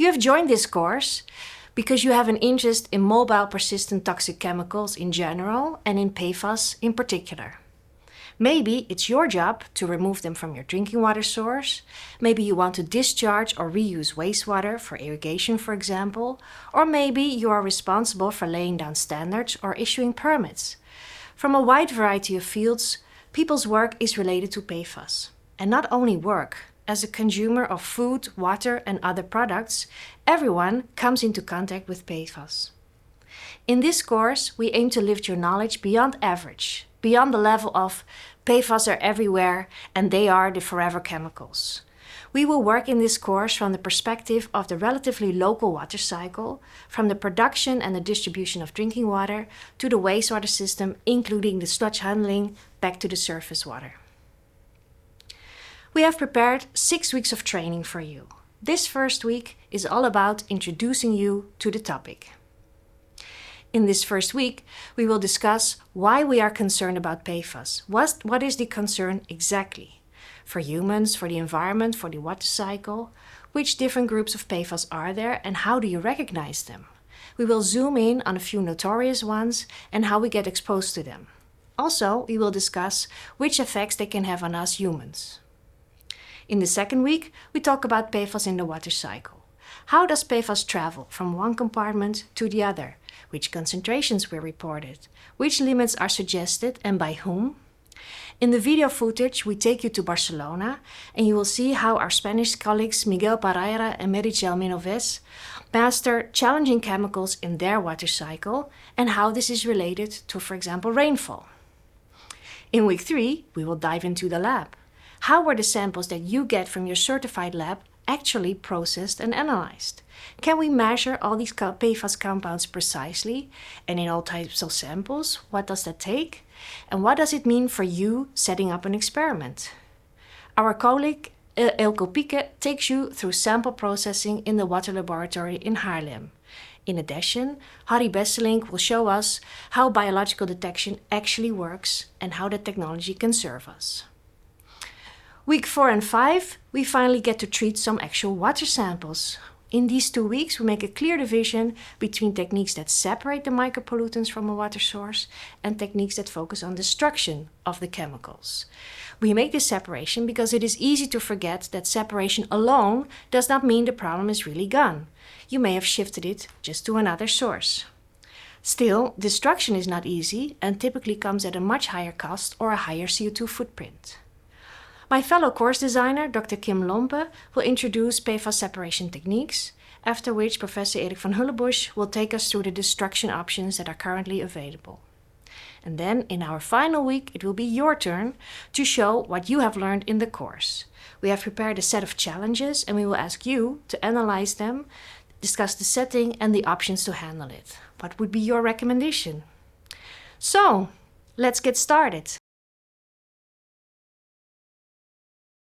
You have joined this course because you have an interest in mobile persistent toxic chemicals in general and in PFAS in particular. Maybe it's your job to remove them from your drinking water source. Maybe you want to discharge or reuse wastewater for irrigation, for example. Or maybe you are responsible for laying down standards or issuing permits. From a wide variety of fields, people's work is related to PFAS. And not only work. As a consumer of food, water, and other products, everyone comes into contact with PFAS. In this course, we aim to lift your knowledge beyond average, beyond the level of PFAS are everywhere and they are the forever chemicals. We will work in this course from the perspective of the relatively local water cycle, from the production and the distribution of drinking water to the wastewater system, including the sludge handling back to the surface water. We have prepared 6 weeks of training for you. This first week is all about introducing you to the topic. In this first week, we will discuss why we are concerned about PFAS. What is the concern exactly? For humans, for the environment, for the water cycle? Which different groups of PFAS are there and how do you recognize them? We will zoom in on a few notorious ones and how we get exposed to them. Also, we will discuss which effects they can have on us humans. In the second week, we talk about PFAS in the water cycle. How does PFAS travel from one compartment to the other? Which concentrations were reported? Which limits are suggested and by whom? In the video footage, we take you to Barcelona and you will see how our Spanish colleagues Miguel Parreira and Meritxell Minoves master challenging chemicals in their water cycle and how this is related to, for example, rainfall. In week 3, we will dive into the lab. How were the samples that you get from your certified lab actually processed and analyzed? Can we measure all these PFAS compounds precisely and in all types of samples? What does that take? And what does it mean for you setting up an experiment? Our colleague Eelco Pieke takes you through sample processing in the water laboratory in Haarlem. In addition, Harry Besselink will show us how biological detection actually works and how that technology can serve us. Week 4 and 5, we finally get to treat some actual water samples. In these 2 weeks, we make a clear division between techniques that separate the micropollutants from a water source and techniques that focus on destruction of the chemicals. We make this separation because it is easy to forget that separation alone does not mean the problem is really gone. You may have shifted it just to another source. Still, destruction is not easy and typically comes at a much higher cost or a higher CO2 footprint. My fellow course designer, Dr. Kim Lompe, will introduce PFAS separation techniques, after which Professor Erik van Hullebusch will take us through the destruction options that are currently available. And then, in our final week, it will be your turn to show what you have learned in the course. We have prepared a set of challenges and we will ask you to analyze them, discuss the setting and the options to handle it. What would be your recommendation? So, let's get started.